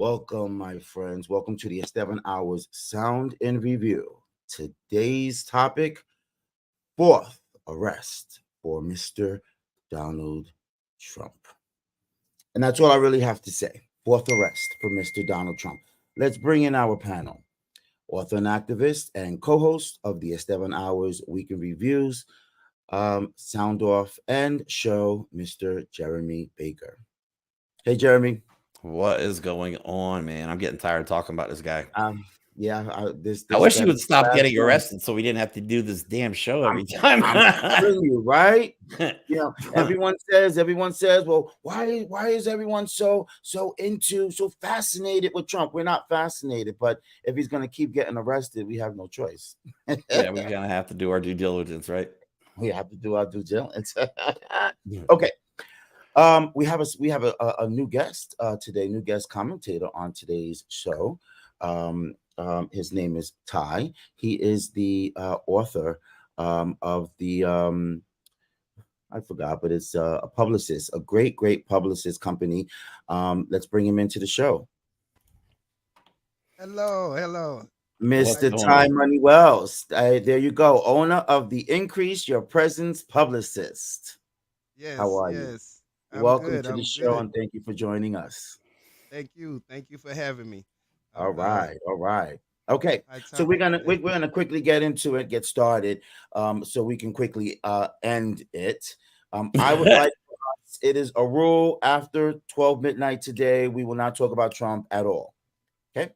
Welcome, my friends. Welcome to the 7 Hours Sound in Review. Today's topic: fourth arrest for Mr. Donald Trump. And that's all I really have to say. Fourth arrest for Mr. Donald Trump. Let's bring in our panel. Author and activist and co-host of the 7 Hours Weekend Reviews, Sound Off and Show, Mr. Jeremy Baker. Hey, Jeremy. What is going on, man? I'm getting tired of talking about this guy. Yeah, this I this wish he that would stop last getting one. arrested so we didn't have to do this damn show I'm every time. I'm telling you, right? Everyone says, well, why is everyone so fascinated with Trump? We're not fascinated, but if he's gonna keep getting arrested, we have no choice. Yeah, we're gonna have to do our due diligence, right? We have to do our due diligence. Yeah. Okay. We have a new guest today, new guest commentator on today's show. His name is Ty. He is the author of the I forgot, but it's a publicist, a great publicist company. Let's bring him into the show, Hello. What's Mr. going Ty on? Money Wells. There you go, owner of the Increase Your Presence Publicist. How Yes, are you? yes. I'm Welcome good. to the I'm show, good. and thank you for joining us. Thank you. Thank you for having me. All I'm right, all right. Okay, high so topic today. we're gonna quickly get into it, get started, so we can quickly end it. I would like it is a rule after 12 midnight today. We will not talk about Trump at all. Okay.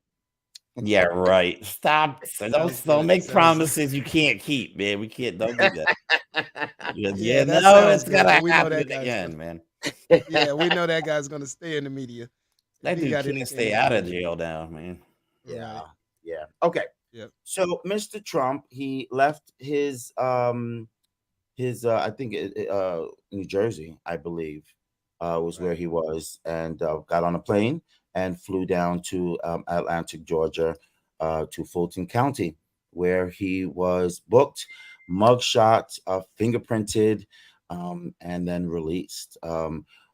Yeah, right. Stop. Sounds Don't good. make Sounds promises you can't keep, man. We can't. Don't do that. yeah, Yeah, that no, sounds it's good. gonna But we know happen that in the guy's end, gonna man. yeah, we know that guy's gonna stay in the media if That he dude got can't anything stay to do out of with it. jail now, man. Yeah, Right. yeah. Okay. Yep. So Mr. Trump, he left his I think New Jersey, I believe, was where Right. he was, and got on a plane and flew down to Atlantic, Georgia, to Fulton County, where he was booked, mugshot, fingerprinted, and then released.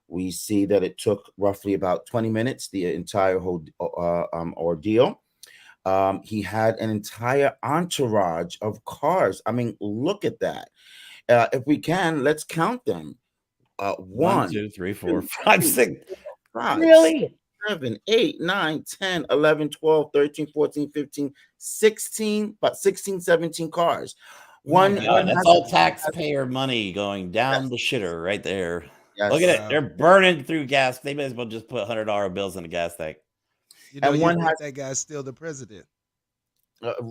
We see that it took roughly about 20 minutes, the entire whole ordeal. He had an entire entourage of cars. I mean, look at that. If we can, let's count them. One, One, two, three, four, two, five, three, six. 5, 6, Really? 7, 8, 9, 10, 11, 12, 13, 14, 15, 16, but 16, 17 cars. Oh my One God, one that's has, all taxpayer money going down yes, the shitter right there. Look at yes. it. Wow. They're burning through gas. They may as well just put $100 bills in the gas tank. And You one has think that guy's still the president.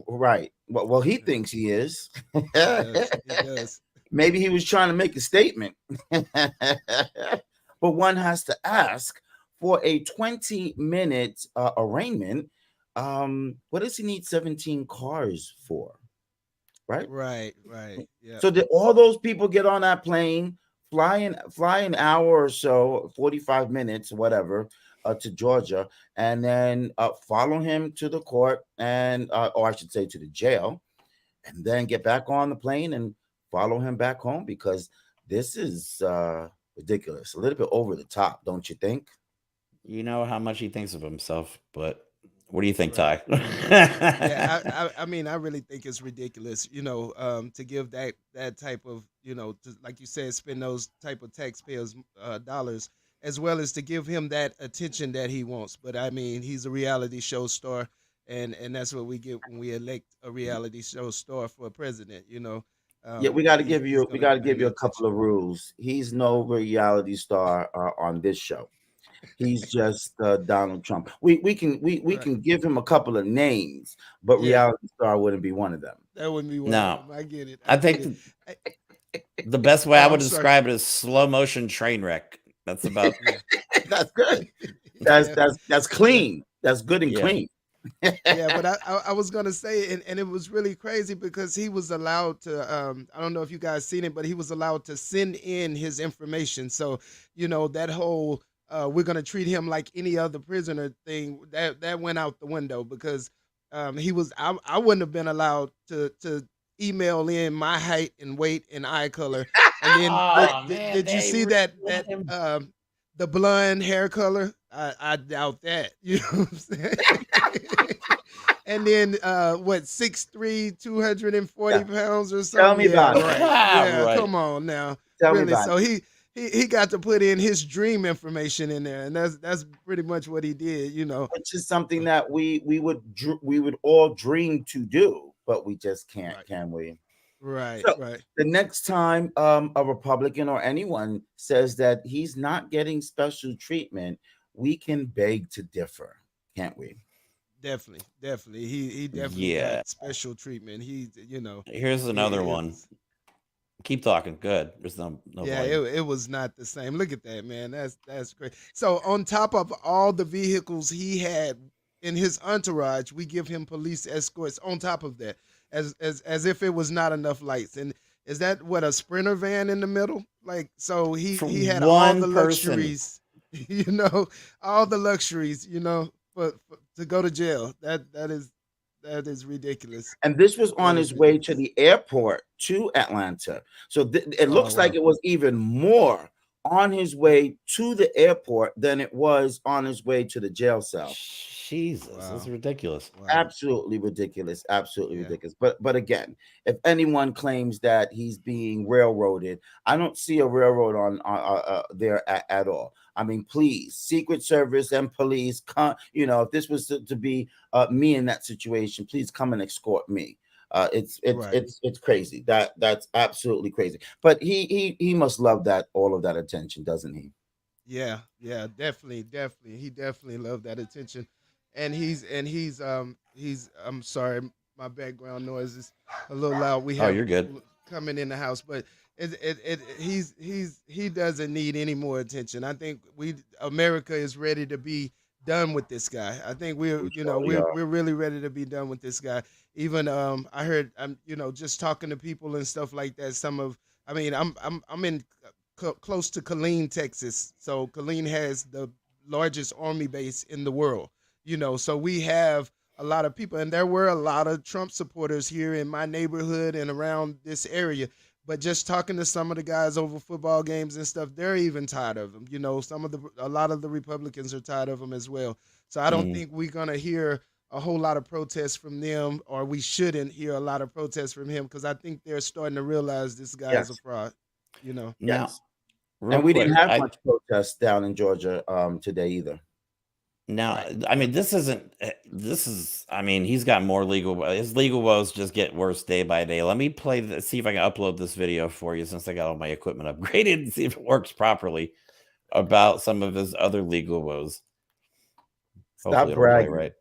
right. Well, he Yeah, thinks he is. he does. He does. Maybe he was trying to make a statement. But one has to ask, for a 20-minute arraignment, what does he need 17 cars for? Right? Right. Yep. So did all those people get on that plane, fly an hour or so, 45 minutes, whatever, to Georgia, and then follow him to the court and or I should say to the jail, and then get back on the plane and follow him back home? Because this is ridiculous, a little bit over the top, don't you think? You know how much he thinks of himself, but what do you think, Right. Ty? Yeah, I mean, I really think it's ridiculous, to give that type of, like you said, spend those type of taxpayers' dollars, as well as to give him that attention that he wants. But I mean, he's a reality show star, and that's what we get when we elect a reality show star for a president. Yeah, He's we gonna got to give command you the a couple attention. of rules. He's no reality star on this show. He's just Donald Trump. We Right. can give him a couple of names, but Yeah, reality star wouldn't be one of them. that wouldn't be one of No, them. I get it. I I get think it. I, the best way I oh, would I'm sorry. describe it is slow motion train wreck. That's about, Yeah. That's good. Yeah. That's Yeah. clean. That's good and yeah. clean. Yeah, but I was gonna say, and it was really crazy because he was allowed to. I don't know if you guys seen it, but he was allowed to send in his information. So that whole we're gonna treat him like any other prisoner thing that went out the window because he was. I wouldn't have been allowed to email in my height and weight and eye color. And then Oh man, did you they see really that let him. the blonde hair color, I doubt that. You know what I'm saying? And then what, 6'3", 240 Yeah. pounds or Tell something? me Yeah, about it. right. Yeah, Right. come on now. Tell me Really. about So it. he got to put in his dream information in there, and that's pretty much what he did, you know. Which is something that we would all dream to do, but we just can't, Right. can we? Right, So right. the next time a Republican or anyone says that he's not getting special treatment, we can beg to differ, can't we? Definitely, definitely. He definitely Yeah. got special treatment. He, you know, Here's another it one. was, Keep talking. Good. There's no yeah, volume. it was not the same. Look at that, man. That's great. So on top of all the vehicles he had in his entourage, we give him police escorts on top of that, as if it was not enough lights. And is that what, a Sprinter van in the middle? Like, so For he had all the one person. luxuries, you know, all the luxuries, you know, for to go to jail. That is ridiculous. And this was on That is his way to ridiculous. the airport to Atlanta. So it Oh looks like wow. it was even more on his way to the airport than it was on his way to the jail cell. Jesus, that's Wow. ridiculous. Wow. Absolutely ridiculous. Absolutely Yeah. ridiculous. But again, if anyone claims that he's being railroaded, I don't see a railroad on there at all. I mean, please, Secret Service and police, if this was to be me in that situation, please come and escort me. Right. It's crazy. That's absolutely crazy. But he must love that, all of that attention, doesn't he? Yeah, yeah, definitely, definitely. He definitely loved that attention. And he's I'm sorry, my background noise is a little loud. We Oh, have you're good. people coming in the house, but he doesn't need any more attention. I think America is ready to be done with this guy. I think we're We you know surely we're are. we're really ready to be done with this guy. Even I heard, I'm just talking to people and stuff like that. I mean, I'm in close to Killeen, Texas. So Killeen has the largest army base in the world. So we have a lot of people, and there were a lot of Trump supporters here in my neighborhood and around this area. But just talking to some of the guys over football games and stuff, they're even tired of him. A lot of the Republicans are tired of him as well. So I don't Mm. think we're gonna hear a whole lot of protests from them, or we shouldn't hear a lot of protests from him, because I think they're starting to realize this guy is a Yes, fraud. You know. Now, yes. real And we quick, didn't have much protest down in Georgia today either. Right. I mean, this is, I mean, he's got more his legal woes just get worse day by day. Let me see if I can upload this video for you, since I got all my equipment upgraded, and see if it works properly, about some of his other legal woes. Stop Hopefully it'll play bragging.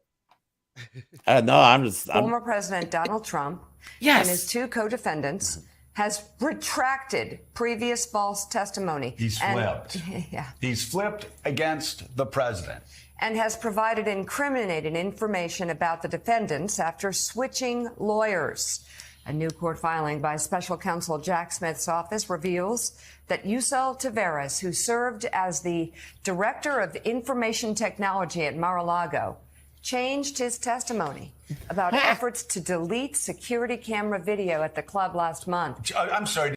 right. No, I'm Former President Donald Trump and his yes. two co-defendants has retracted previous false testimony. He's flipped. Yeah. He's flipped against the president. And has provided incriminating information about the defendants after switching lawyers. A new court filing by special counsel Jack Smith's office reveals that Yusel Taveras, who served as the director of information technology at Mar-a-Lago, changed his testimony about efforts to delete security camera video at the club last month. I'm sorry.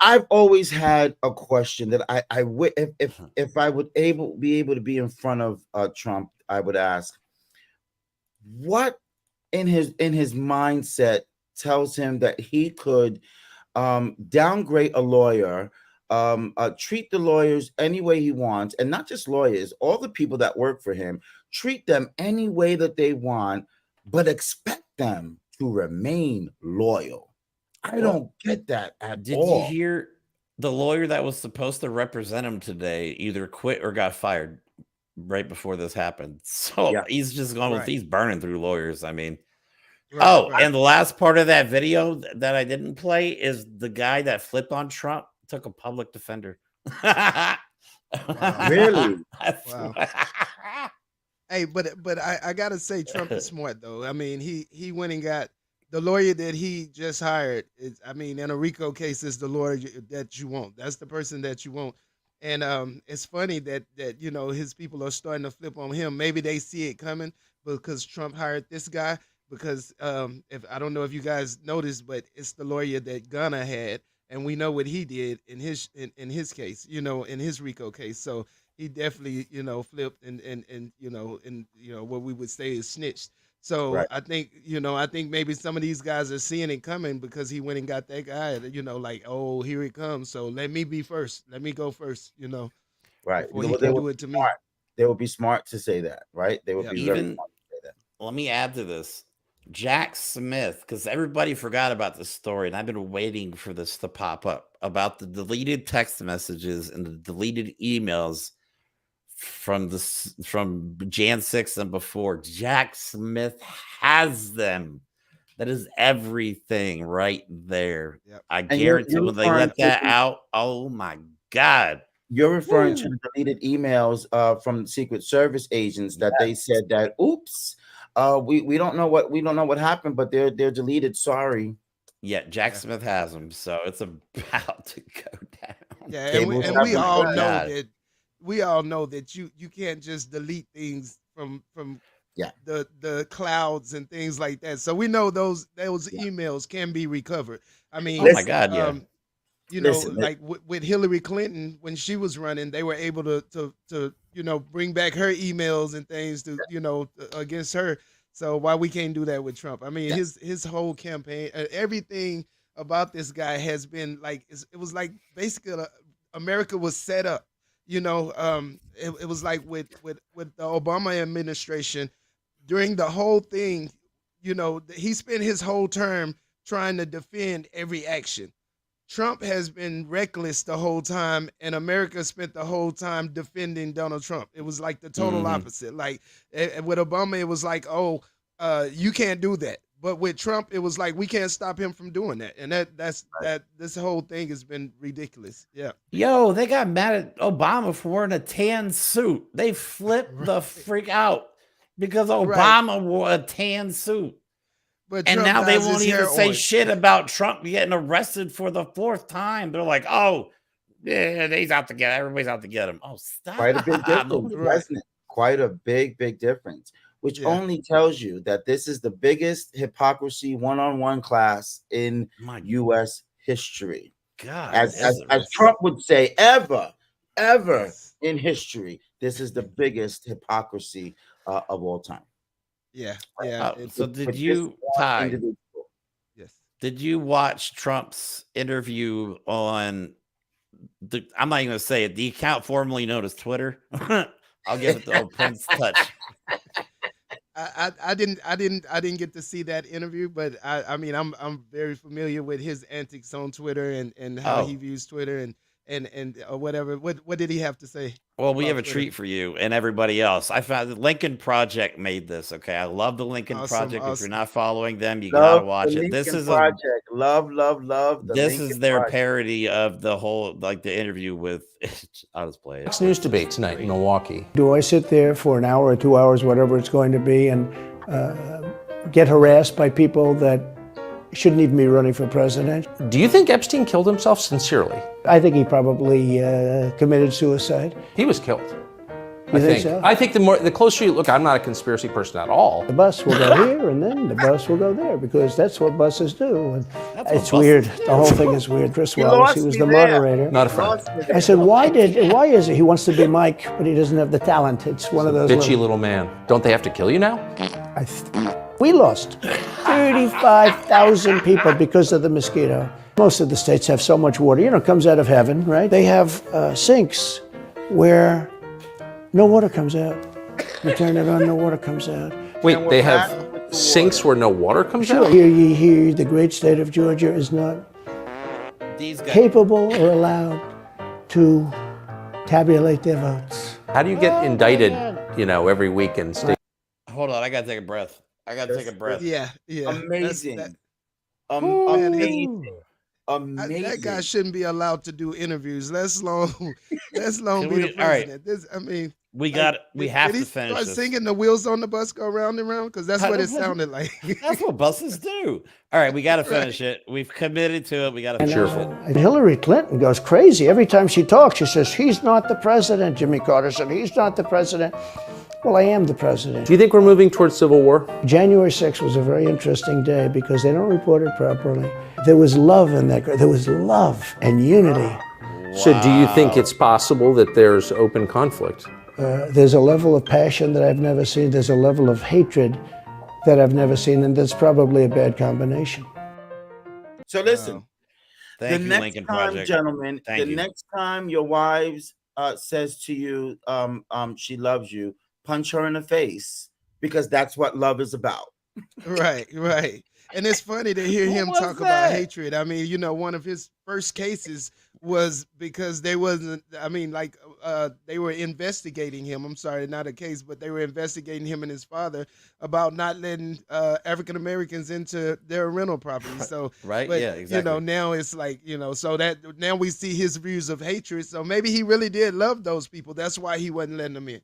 I've always had a question that if I would be able to be in front of Trump, I would ask, what in his mindset tells him that he could downgrade a lawyer, treat the lawyers any way he wants, and not just lawyers, all the people that work for him, treat them any way that they want, but expect them to remain loyal. I don't get that at Did all. you hear the lawyer that was supposed to represent him today either quit or got fired right before this happened? So Yeah. he's just going Right. he's burning through lawyers. I mean, Right, right. and the last part of that video that I didn't play is the guy that flipped on Trump took a public defender. Really? Wow. Hey, but I gotta say, Trump is smart though. I mean, he went and got the lawyer that he just hired. I mean, in a RICO case, is the lawyer that you want. That's the person that you want. And it's funny that his people are starting to flip on him. Maybe they see it coming because Trump hired this guy. Because if I don't know if you guys noticed, but it's the lawyer that Ghana had, and we know what he did in his case, in his RICO case. So he definitely, flipped and what we would say is snitched. So Right. I think maybe some of these guys are seeing it coming because he went and got that guy, like, oh, here it comes. So let me be first. Let me go first, Right. before Well, he they can would do it to me. smart. They would be smart to say that, right? They would Yeah. be very Even smart to say that. let me add to this. Jack Smith, because everybody forgot about this story, and I've been waiting for this to pop up about the deleted text messages and the deleted emails from Jan 6 and before. Jack Smith has them. That is everything right there. Yep. I And you're guarantee when they referring let that to out, oh my God. you're referring to Woo. the deleted emails from Secret Service agents that they said that, oops, we don't know what happened, but they're deleted. Sorry. Yeah, Jack Yeah. Smith has them, so it's about to go down. Yeah, Cables and have we been all cut. know God. that we all know that you can't just delete things from Yeah. the clouds and things like that. So we know those Yeah. emails can be recovered. I mean, Oh my God, yeah. Listen, like with Hillary Clinton when she was running, they were able to bring back her emails and things to against her. So why we can't do that with Trump? I mean, Yeah. his whole campaign, everything about this guy has been like it was like basically America was set up. It was like with the Obama administration during the whole thing. He spent his whole term trying to defend every action. Trump has been reckless the whole time, and America spent the whole time defending Donald Trump. It was like the total Mhm. opposite. Like with Obama, it was like, oh, you can't do that. But with Trump, it was like we can't stop him from doing that. And that's this whole thing has been ridiculous. Yeah. Yo, they got mad at Obama for wearing a tan suit. They flipped the freak out because Obama wore a tan suit. But And Trump now they dyes won't his even hair say orange. shit about Trump getting arrested for the 4th time. They're like, oh, yeah, he's out to get everybody's out to get him. Oh, stop. Quite a big difference, Right. wasn't it? Quite a big difference, which Yeah. only tells you that this is the biggest hypocrisy one-on-one class in My U.S. history. God. As Trump would say, ever in history, this is the biggest hypocrisy of all time. Yeah. So With did this you, one Ty, individual. Yes. did you watch Trump's interview on I'm not even gonna say it, the account formerly known as Twitter? I'll give it the old Prince touch. I didn't get to see that interview, but I mean I'm very familiar with his antics on Twitter and how he views Twitter and whatever. What did he have to say? Well, we have a about Twitter? treat for you and everybody else. I found the Lincoln Project made this. Okay, I love the Lincoln Awesome, Project. If awesome. you're not following them, you Love gotta watch the it. This Lincoln is Project. Love the this Lincoln is their Project. parody of the whole the interview with. I'll just play it. Fox News debate tonight in Milwaukee. Do I sit there for an hour or 2 hours, whatever it's going to be, and get harassed by people that shouldn't even be running for president? Do you think Epstein killed himself sincerely? I think he probably committed suicide. He was killed. You think so? I think the closer you look, I'm not a conspiracy person at all. The bus will go here, and then the bus will go there, because that's what buses do. And That's what it's buses weird. do. The whole thing is weird. Chris Wallace, lost he was me the there. moderator. Not a friend. I said, why is it? He wants to be Mike, but he doesn't have the talent. It's one of those Bitchy little man. Don't they have to kill you now? We lost 35,000 people because of the mosquito. Most of the states have so much water, it comes out of heaven, right? They have sinks where no water comes out. You turn it on, no water comes out. Wait, And we're they back have with the sinks where no water comes Sure, out? here, the great state of Georgia is not These guys. capable or allowed to tabulate their votes. How do you get indicted, every week in state? Hold on, I gotta take a breath. Yeah. Amazing. Man, Amazing. That guy shouldn't be allowed to do interviews. Let's alone be the all right. president. We have did he to finish start this. singing "The Wheels on the Bus Go Round and Round"? Because that's what it sounded like. That's what buses do. All right, we got to finish it. We've committed to it. We got to finish Cheerful. it. Hillary Clinton goes crazy. Every time she talks, she says, he's not the president. Jimmy Carter said, he's not the president. Well, I am the president. Do you think we're moving towards civil war? January 6th was a very interesting day because they don't report it properly. There was love in that. There was love and unity. So do you think it's possible that there's open conflict? There's a level of passion that I've never seen. There's a level of hatred that I've never seen, and that's probably a bad combination. So listen, Wow. Thank the you, next Lincoln time, Project. gentlemen, Thank you. next time your wives says to you, she loves you, punch her in the face, because that's what love is about. Right, right. And it's funny to hear What him was talk about that? hatred. I mean, one of his first cases was because they wasn't, they were investigating him. I'm sorry, not a case, but they were investigating him and his father about not letting African Americans into their rental property. So, Right? but, Yeah, exactly. now it's like, so that now we see his views of hatred. So maybe he really did love those people. That's why he wasn't letting them in.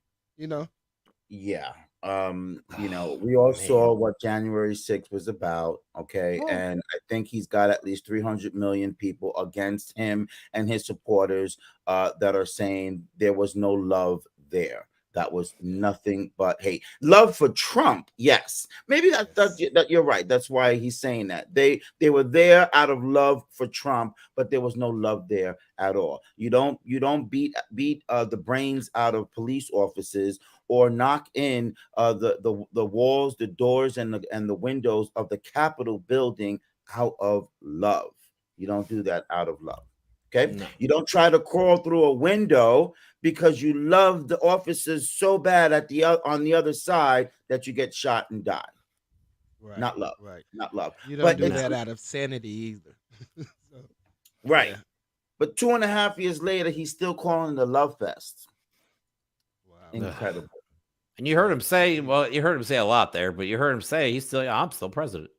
Yeah. We all saw Man. what January 6th was about. Okay. And I think he's got at least 300 million people against him and his supporters that are saying there was no love there. That was nothing but hate. Love for Trump, yes. Maybe that you're right. That's why he's saying that. They were there out of love for Trump, but there was no love there at all. You don't beat the brains out of police officers or knock in the walls, the doors, and the windows of the Capitol building out of love. You don't do that out of love. Okay. No. You don't try to crawl through a window because you love the officers so bad on the other side that you get shot and die. Right. Not love. Right. Not love. You don't But do it's- that out of sanity either. So, Right. yeah. But 2.5 years later, he's still calling it a love fest. Wow. Incredible. And you heard him say, well, you heard him say a lot there, but you heard him say I'm still president.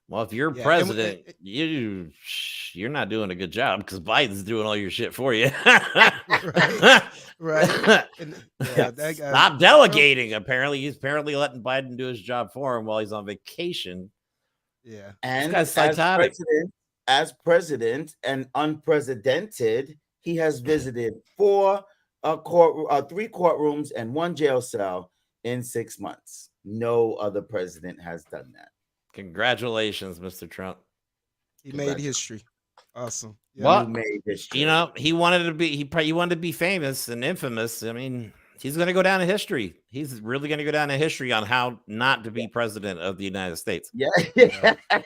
Well, if you're Yeah, and president, you're not doing a good job because Biden's doing all your shit for you. Right. And, that guy, Stop delegating. Apparently, he's letting Biden do his job for him while he's on vacation. Yeah. And guy's psychotic. as president and unprecedented, he has visited 3 courtrooms and 1 jail cell in 6 months. No other president has done that. Congratulations, Mr. Trump. He made history. Awesome. Yeah. Well, You made history. he wanted to be he wanted to be famous and infamous. I mean, he's going to go down in history. He's really going to go down in history on how not to be president of the United States. Yeah.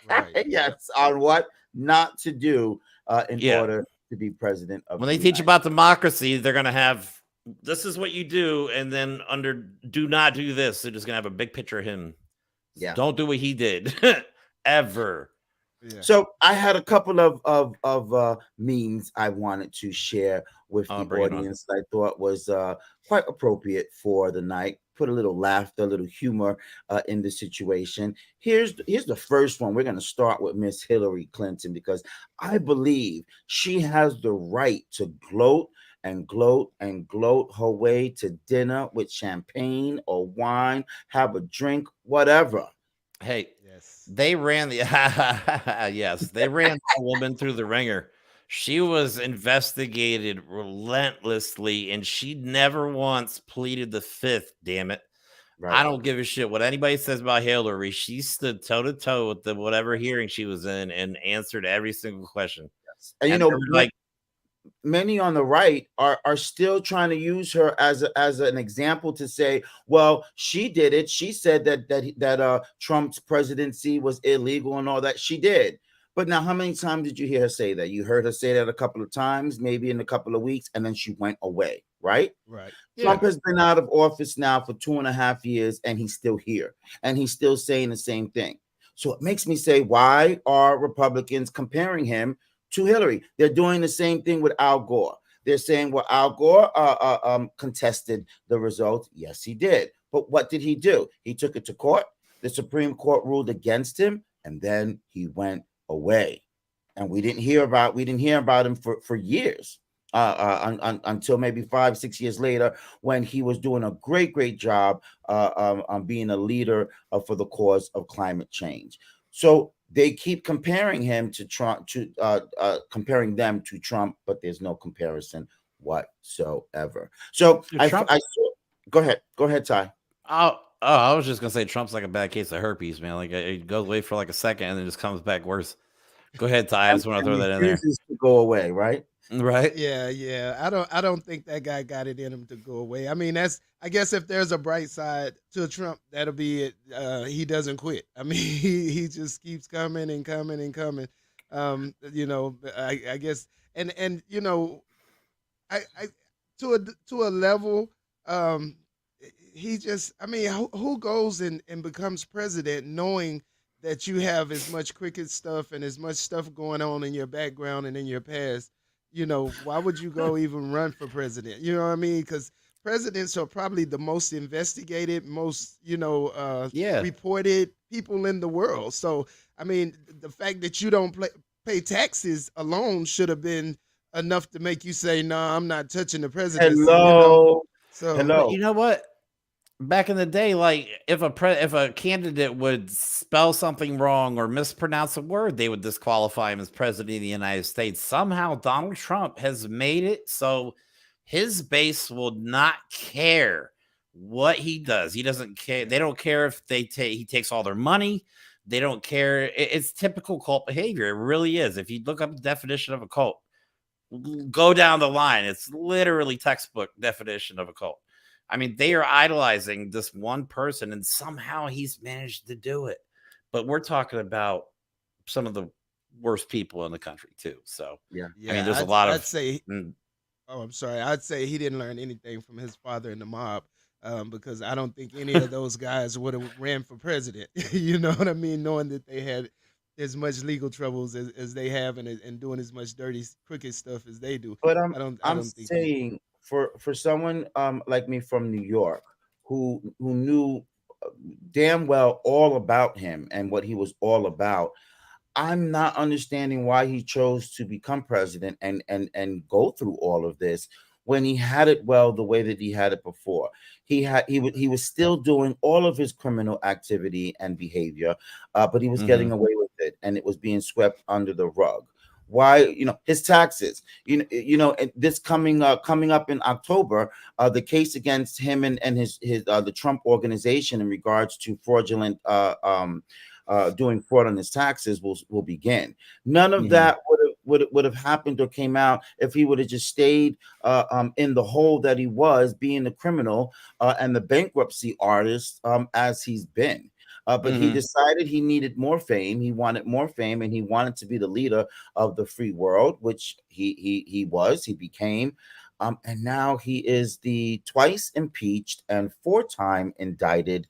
Right. Yes. On what not to do in Yeah. order to be president of When the they teach United about democracy, they're going to have this is what you do, and then under do not do this. They're just going to have a big picture of him. Yeah. Don't do what he did ever. Yeah. So I had a couple of memes I wanted to share with the bring it on. audience that I thought was quite appropriate for the night. Put a little laughter, a little humor in the situation. Here's the first one. We're going to start with Miss Hillary Clinton because I believe she has the right to gloat and gloat and gloat her way to dinner with champagne or wine, have a drink, whatever. Hey, Yes. they ran the yes, they ran the woman through the ringer. She was investigated relentlessly, and she never once pleaded the fifth. Damn it! Right. I don't give a shit what anybody says about Hillary. She stood toe to toe with the whatever hearing she was in and answered every single question. And And they were like, many on the right are still trying to use her as an example to say, well, she did it. She said that Trump's presidency was illegal and all that. She did. But now, how many times did you hear her say that? You heard her say that a couple of times, maybe in a couple of weeks, and then she went away, right? Right. Trump has been out of office now for 2.5 years, and he's still here, and he's still saying the same thing. So it makes me say, why are Republicans comparing him to Hillary? They're doing the same thing with Al Gore. They're saying, well, Al Gore contested the results. Yes, he did. But what did he do? He took it to court. The Supreme Court ruled against him, and then he went away. And we didn't hear about him for years. Until maybe 5-6 years later, when he was doing a great job on being a leader for the cause of climate change. So they keep comparing him to Trump, comparing them to Trump, but there's no comparison whatsoever. So Dude, Trump- I saw. Go ahead, Ty. I was just gonna say Trump's like a bad case of herpes, man. Like it goes away for like a second and then just comes back worse. Go ahead, Ty. I just want to throw that in there. Refuses to go away, right? Right? Yeah. I don't think that guy got it in him to go away. I mean, I guess if there's a bright side to Trump, that'll be it. He doesn't quit. I mean, he just keeps coming and coming and coming. I guess and I to a level, he just, I mean, who goes and becomes president knowing that you have as much cricket stuff and as much stuff going on in your background and in your past? Why would you go even run for president? You know what I mean? Because presidents are probably the most investigated, most, Yeah. reported people in the world. So, I mean, the fact that you don't pay taxes alone should have been enough to make you say, "No, I'm not touching the presidency." Hello. So, Hello. You know what? Back in the day, like if a candidate would spell something wrong or mispronounce a word, they would disqualify him as president of the United States. Somehow Donald Trump has made it so his base will not care what he does. He doesn't care. They don't care if he takes all their money. They don't care. It's typical cult behavior. It really is. If you look up the definition of a cult, go down the line. It's literally textbook definition of a cult. I mean, they are idolizing this one person, and somehow he's managed to do it. But we're talking about some of the worst people in the country too. So Yeah. I mean, there's a lot of. I'd say, oh, I'm sorry. I'd say he didn't learn anything from his father in the mob, because I don't think any of those guys would have ran for president. You know what I mean? Knowing that they had as much legal troubles as they have and doing as much dirty, crooked stuff as they do. But I don't think saying for someone like me from New York who knew damn well all about him and what he was all about, I'm not understanding why he chose to become president and go through all of this when he had it well the way that he had it before. He was still doing all of his criminal activity and behavior, but he was getting away with it, and it was being swept under the rug. Why, his taxes, and this coming up in October, the case against him and his the Trump organization in regards to fraudulent doing fraud on his taxes will begin. None of that would have happened or came out if he would have just stayed in the hole that he was, being the criminal and the bankruptcy artist as he's been. But he decided he needed more fame. He wanted more fame, and he wanted to be the leader of the free world, which he was. He became, and now he is the twice impeached and 4-time indicted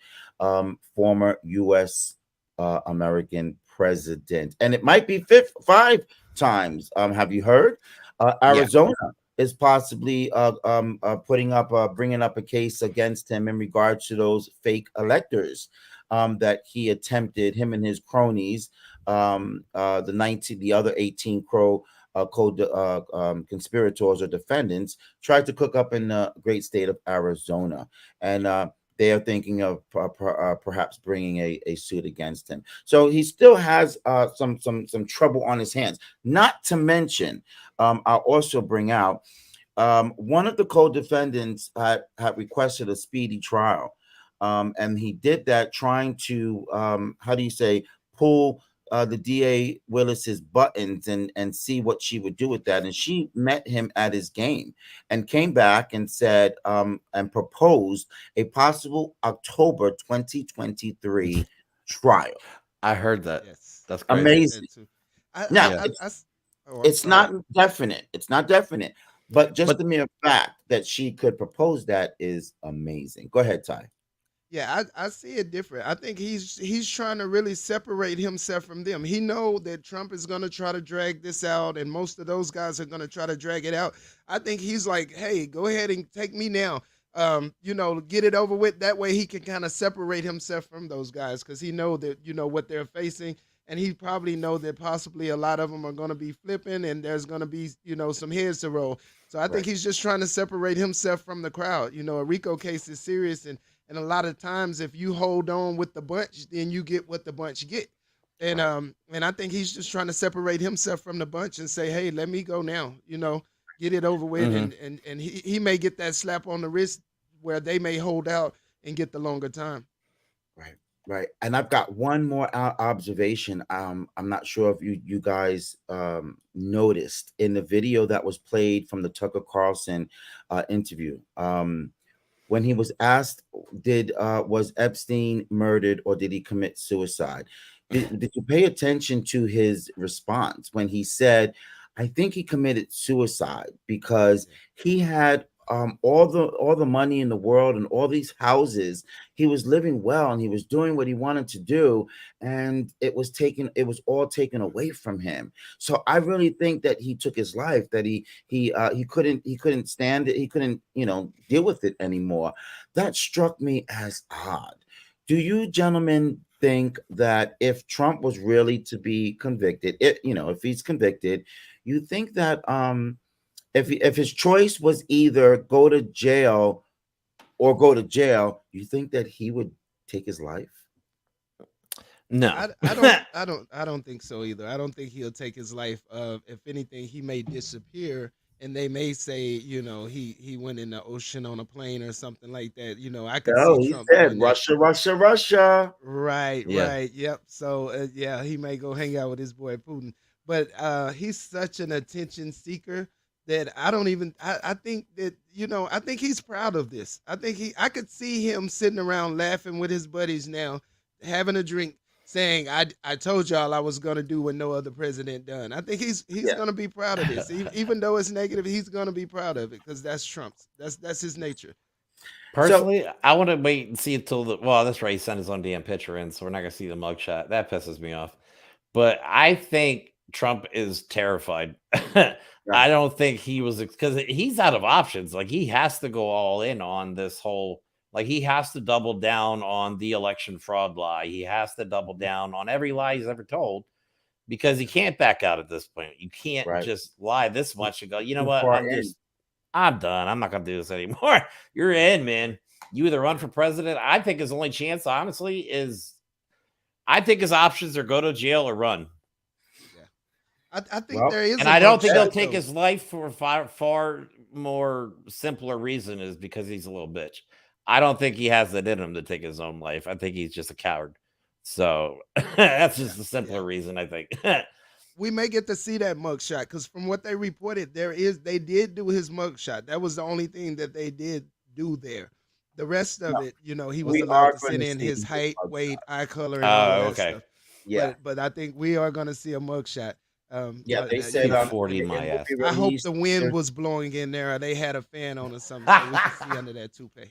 former U.S. American president, and it might be 5 times. Have you heard? Arizona is possibly bringing up a case against him in regards to those fake electors that he attempted, him and his cronies, the other 18 conspirators or defendants tried to cook up in the great state of Arizona, and they are thinking of perhaps bringing a suit against him. So he still has some trouble on his hands. Not to mention, I'll also bring out one of the co-defendants had requested a speedy trial. And he did that trying to, pull the DA Willis's buttons and see what she would do with that. And she met him at his game and came back and said and proposed a possible October 2023 trial. I heard that. Yes. That's crazy. Amazing. Now, it's not definite. It's not definite. But the mere fact that she could propose that is amazing. Go ahead, Ty. Yeah, I see it different. I think he's trying to really separate himself from them. He know that Trump is going to try to drag this out, and most of those guys are going to try to drag it out. I think he's like, hey, go ahead and take me now. Get it over with. That way he can kind of separate himself from those guys, because he know that, what they're facing, and he probably know that possibly a lot of them are going to be flipping, and there's going to be, some heads to roll. So I think he's just trying to separate himself from the crowd. A RICO case is serious, and a lot of times if you hold on with the bunch, then you get what the bunch get. And I think he's just trying to separate himself from the bunch and say, hey, let me go now, get it over with. And he may get that slap on the wrist where they may hold out and get the longer time. Right, right. And I've got one more observation. I'm not sure if you guys noticed in the video that was played from the Tucker Carlson interview. When he was asked, did was Epstein murdered or did he commit suicide? Did you pay attention to his response when he said, I think he committed suicide because he had all the money in the world and all these houses. He was living well and he was doing what he wanted to do, and it was all taken away from him. So I really think that he took his life, that he couldn't stand it, he couldn't deal with it anymore. That struck me as odd. Do you gentlemen think that if Trump was really to be convicted, if he's convicted, you think that if his choice was either go to jail or go to jail, you think that he would take his life? No, I don't think so either. I don't think he'll take his life. If anything, he may disappear, and they may say, he went in the ocean on a plane or something like that. I could No, see he Trump said doing that. Russia, Russia, Russia. Right, Yeah. right, yep. So yeah, he may go hang out with his boy Putin, but he's such an attention seeker that I don't even. I think that I think he's proud of this. I could see him sitting around laughing with his buddies now, having a drink, saying, I told y'all I was gonna do what no other president done. I think he's gonna be proud of this, even though it's negative. He's gonna be proud of it because that's Trump's. That's his nature. personally, I want to wait and see until that's right. He sent his own damn picture in, so we're not gonna see the mugshot. That pisses me off. But I think Trump is terrified. I don't think he was, because he's out of options. Like, he has to go all in on this whole, like, he has to double down on the election fraud lie. He has to double down on every lie he's ever told, because he can't back out at this point. You can't just lie this much and go, you know what? I'm done. I'm not going to do this anymore. You're in, man. You either run for president. I think his only chance, honestly, is I think his options are go to jail or run. I think there is, and I don't think he'll take his life for a far more simpler reason, is because he's a little bitch. I don't think he has it in him to take his own life. I think he's just a coward. So that's just the simpler reason, I think. We may get to see that mugshot, because from what they reported, they did do his mugshot. That was the only thing that they did do there. The rest of it, he was allowed to send in his height, weight, eye color, and all that stuff. Yeah, but I think we are going to see a mugshot. They said 40 my ass. I hope the wind was blowing in there, or they had a fan on or something, so we can see under that toupee.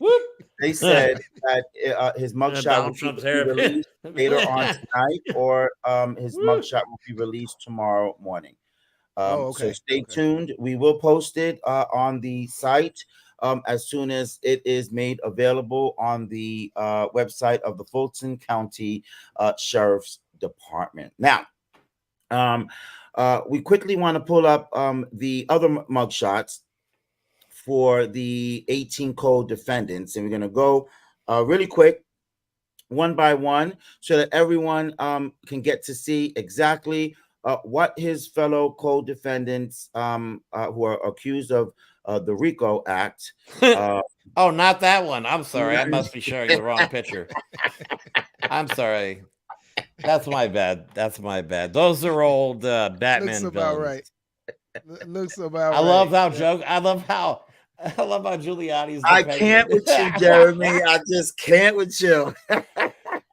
They said that his mugshot will be released later on tonight, or his mugshot will be released tomorrow morning. So stay tuned. We will post it on the site as soon as it is made available on the website of the Fulton County Sheriff's Department. Now, we quickly want to pull up the other mugshots for the 18 co-defendants, and we're going to go really quick, one by one, so that everyone can get to see exactly what his fellow co-defendants who are accused of the RICO Act. Oh, not that one. I'm sorry. I must be showing the wrong picture. I'm sorry. That's my bad. That's my bad. Those are old Batman Looks about villains. right. Looks about I love how I love how Giuliani's. I can't with you, Jeremy. I just can't with you.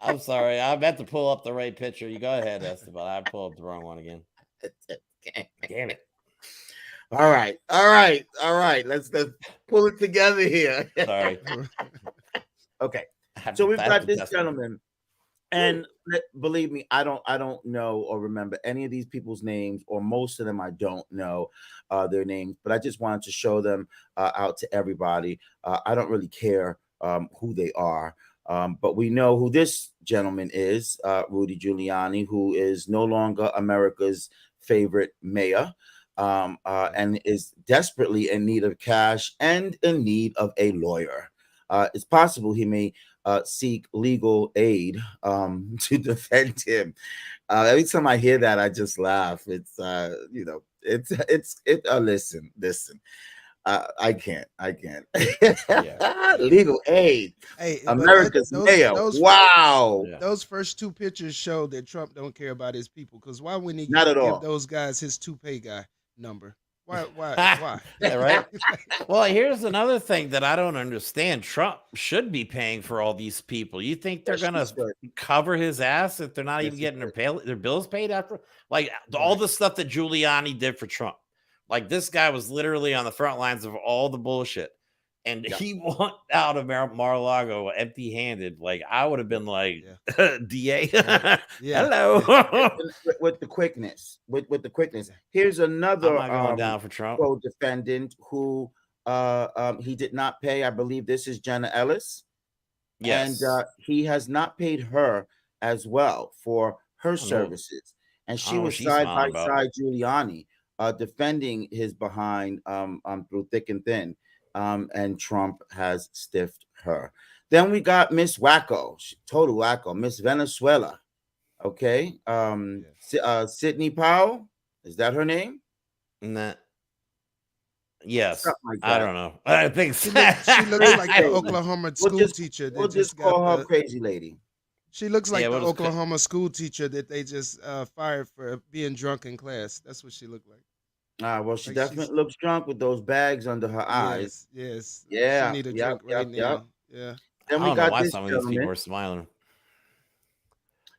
I'm sorry. I meant to pull up the right picture. You go ahead, Esteban. I pulled up the wrong one again. Damn it. All right. Let's pull it together here. Sorry. Okay. So we've got this gentleman, and believe me, I don't know or remember any of these people's names, or most of them I don't know their names, but I just wanted to show them out to everybody. I don't really care who they are, but we know who this gentleman is, Rudy Giuliani, who is no longer America's favorite mayor, and is desperately in need of cash and in need of a lawyer. It's possible he may seek legal aid to defend him. Every time I hear that, I just laugh. It's listen. I can't. Yeah. Legal aid. Hey, but America's mayor. Wow. Yeah. those first two pictures show that Trump don't care about his people. Because why wouldn't he Not at give all. those guys his toupee guy number? Why? Yeah, right. Well, here's another thing that I don't understand. Trump should be paying for all these people. You think they're Yes, gonna he should. cover his ass if they're not Yes, even he getting should. their bills paid after? Like all the stuff that Giuliani did for Trump. Like this guy was literally on the front lines of all the bullshit, and Yeah. he walked out of Mar-a-Lago empty-handed. Like I would have been like, DA, Yeah. hello. with the quickness. With the quickness. Here's another I'm not going down for Trump. co-defendant who he did not pay. I believe this is Jenna Ellis. Yes. And he has not paid her as well for her services. And she know what was she's side smiling by about. side Giuliani, defending his behind through thick and thin. And Trump has stiffed her. Then we got Miss Wacko, total wacko, Miss Venezuela. Okay. Sidney Powell, is that her name? Nah. Yes. Something like I that. don't know. I think She so. looks like the Oklahoma school teacher. We'll just call her crazy lady. She looks like Yeah, the we'll just Oklahoma school teacher that they just fired for being drunk in class. That's what she looked like. Well, she Like definitely looks drunk with those bags under her eyes. Yes. Yeah. She need a Yep, drink right yep, yep. now. Yeah. Then I we don't know got why this some of these people gentleman. are smiling.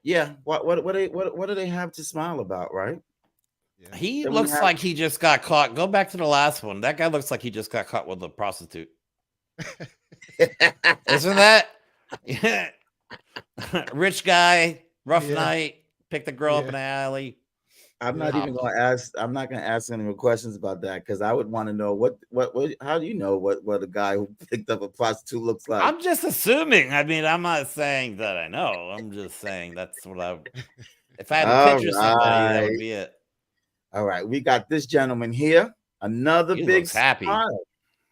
Yeah. What do they have to smile about, right? Yeah. He Then we looks have- like he just got caught. Go back to the last one. That guy looks like he just got caught with a prostitute. Isn't that? Yeah. Rich guy, rough Yeah. night, pick the girl up Yeah. in the alley. I'm not even going to ask. I'm not going to ask any more questions about that because I would want to know what. How do you know what a guy who picked up a prostitute looks like? I'm just assuming. I mean, I'm not saying that I know. I'm just saying that's what I. If I had to All picture somebody, that right. would be it. All right, we got this gentleman here. Another He big looks happy. smile.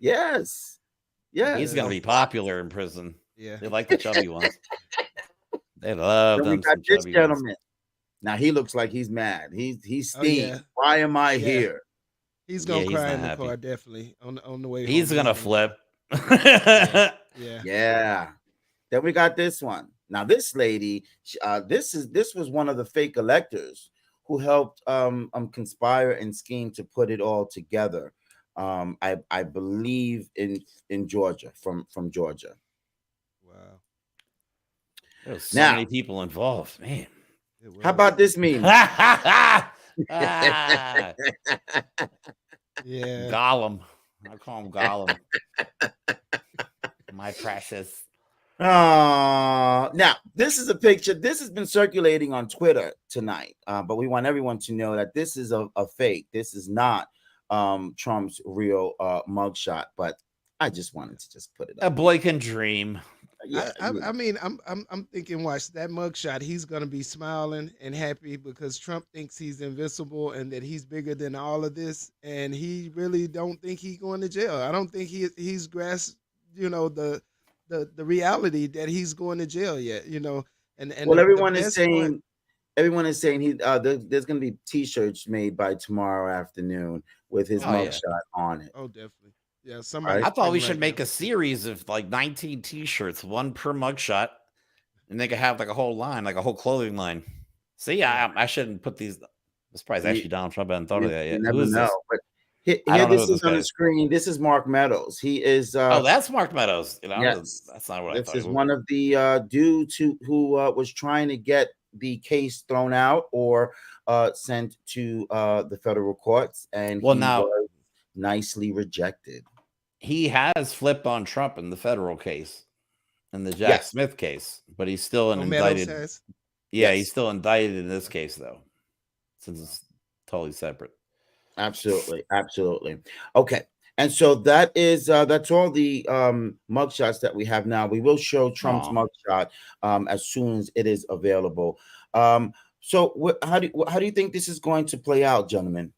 Yes. Yes. He's gonna be popular in prison. Yeah. They like the chubby ones. They love Then we them. got Some this chubby ones. gentleman. Now he looks like he's mad. He's Oh, steamed. yeah. Why am I Yeah. here? He's gonna Yeah, he's cry not in the happy. car definitely on the way. He's home. gonna flip. Yeah. Yeah. Then we got this one. Now this lady, this was one of the fake electors who helped conspire and scheme to put it all together. I believe in Georgia, from Georgia. Wow. There's so Now- many people involved, man. How about this meme? Ah, Yeah. Gollum. I call him Gollum. My precious. Now this is a picture. This has been circulating on Twitter tonight, but we want everyone to know that this is a fake. This is not Trump's real mugshot. But I just wanted to just put it A up. boy can dream. Yeah, I mean, I'm thinking, watch that mugshot. He's gonna be smiling and happy because Trump thinks he's invincible and that he's bigger than all of this, and he really don't think he's going to jail. I don't think he's grasped, the reality that he's going to jail yet. And well, the everyone is best saying. part- Everyone is saying there's going to be T-shirts made by tomorrow afternoon with his Oh, yeah. mugshot on it. Oh, definitely. Yeah, somebody. I thought we should make a series of like 19 T-shirts, one per mugshot, and they could have like a whole line, like a whole clothing line. See, I shouldn't put these. I'm surprised actually Donald Trump hasn't thought of that You yet. never Who is know. this? But here I don't know this who is this on guy the is. screen. This is Mark Meadows. He is. Oh, that's Mark Meadows. Yes. That's not what I This thought. is one of the dudes who was trying to get the case thrown out or sent to the federal courts, and Well, he now- was nicely rejected. He has flipped on Trump in the federal case, in the Jack Yes. Smith case, but he's still an Meadows indicted. has. Yeah, Yes. he's still indicted in this case though, since it's totally separate. Absolutely. Okay. And so that's all the mugshots that we have now. We will show Trump's Aw. mugshot as soon as it is available. So how do you think this is going to play out, gentlemen?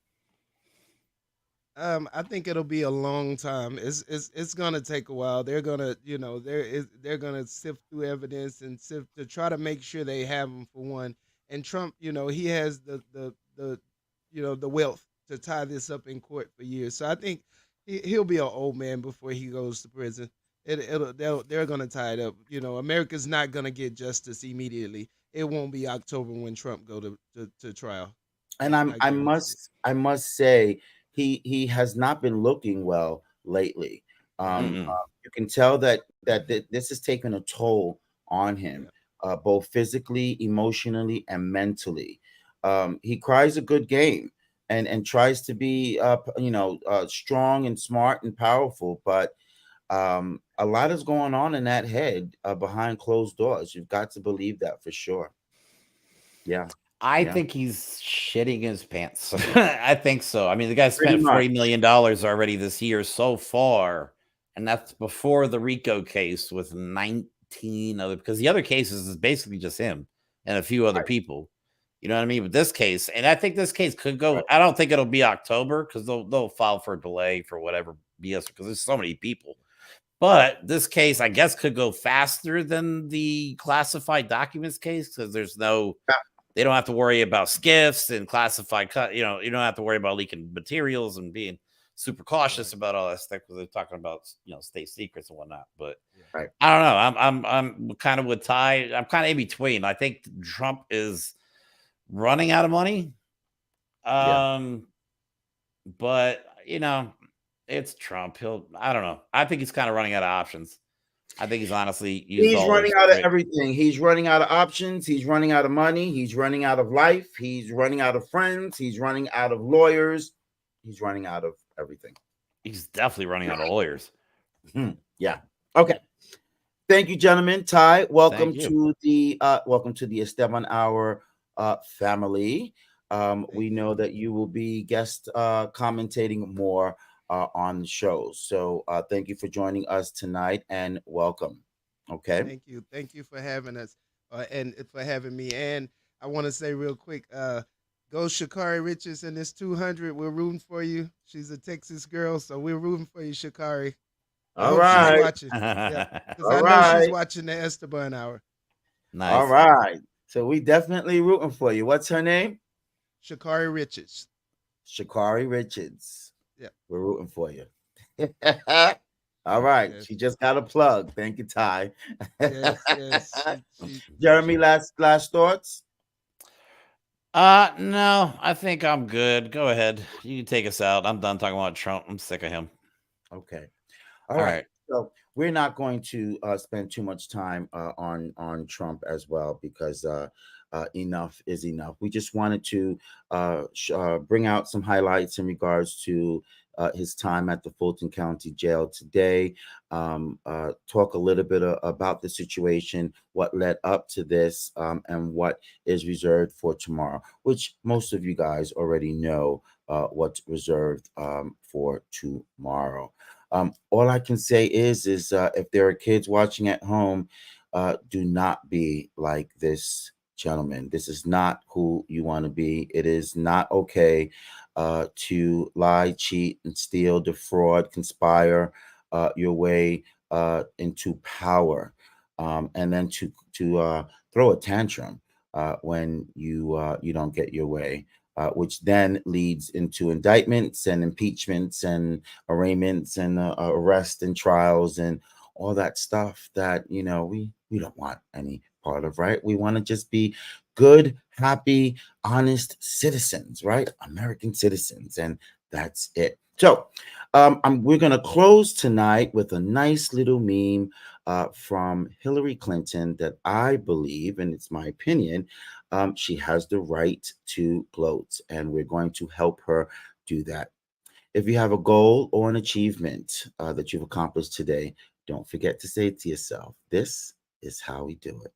I think it'll be a long time. It's gonna take a while. They're gonna, they're gonna sift through evidence and sift to try to make sure they have him for one. And Trump, he has the wealth to tie this up in court for years. So I think He'll be an old man before he goes to prison. They're gonna tie it up. You know, America's not gonna get justice immediately. It won't be October when Trump go to trial. And I guarantee it. I must say he has not been looking well lately. Mm-mm. You can tell that this is taking a toll on him, both physically, emotionally, and mentally. He cries a good game and tries to be strong and smart and powerful, but a lot is going on in that head behind closed doors. You've got to believe that for sure. Yeah. I Yeah. think he's shitting his pants. I think so. I mean, the guy Pretty spent much. $40 million already this year so far, and that's before the RICO case with 19 other, because the other cases is basically just him and a few other people. You know what I mean? With this case, and I think this case could go. Right. I don't think it'll be October because they'll file for a delay for whatever BS because there's so many people. But this case, I guess, could go faster than the classified documents case because there's no. They don't have to worry about skiffs and classified cut. You know, you don't have to worry about leaking materials and being super cautious about all that stuff because they're talking about state secrets and whatnot. But Right. I don't know. I'm kind of with Ty. I'm kind of in between. I think Trump is running out of money. But it's Trump. I don't know. I think he's kind of running out of options. I think he's honestly used He's all running his out of great- everything. He's running out of options. He's running out of money. He's running out of life. He's running out of friends. He's running out of lawyers. He's running out of everything. He's definitely running out of lawyers. Yeah. Okay. Thank you, gentlemen. Ty, welcome Thank you. to the Esteban Hour family. We know that you will be guest commentating more on the show. So thank you for joining us tonight and welcome. Okay. Thank you for having us, and for having me. And I want to say real quick, go Sha'Carri Richards in this 200. We're rooting for you. She's a Texas girl, so we're rooting for you, Sha'Carri. I hope she's watching. Yeah, because I know she's watching the Esteban Hour. Nice. All right. So we definitely rooting for you. What's her name? Sha'Carri Richards. Sha'Carri Richards. Yeah. We're rooting for you. All right. Yes. She just got a plug. Thank you, Ty. Yes. Jeremy, last thoughts? No, I think I'm good. Go ahead. You can take us out. I'm done talking about Trump. I'm sick of him. Okay. All right. So we're not going to spend too much time on Trump as well because enough is enough. We just wanted to bring out some highlights in regards to his time at the Fulton County Jail today. Talk a little bit about the situation, what led up to this, and what is reserved for tomorrow, which most of you guys already know what's reserved for tomorrow. All I can say is if there are kids watching at home, do not be like this gentleman. This is not who you want to be. It is not okay to lie, cheat, and steal, defraud, conspire your way into power, and then to throw a tantrum when you don't get your way. Which then leads into indictments and impeachments and arraignments and arrests and trials and all that stuff that we don't want any part of, right? We want to just be good, happy, honest citizens, right? American citizens, and that's it. So we're going to close tonight with a nice little meme from Hillary Clinton that I believe, and it's my opinion, she has the right to gloat, and we're going to help her do that. If you have a goal or an achievement that you've accomplished today, don't forget to say to yourself, this is how we do it.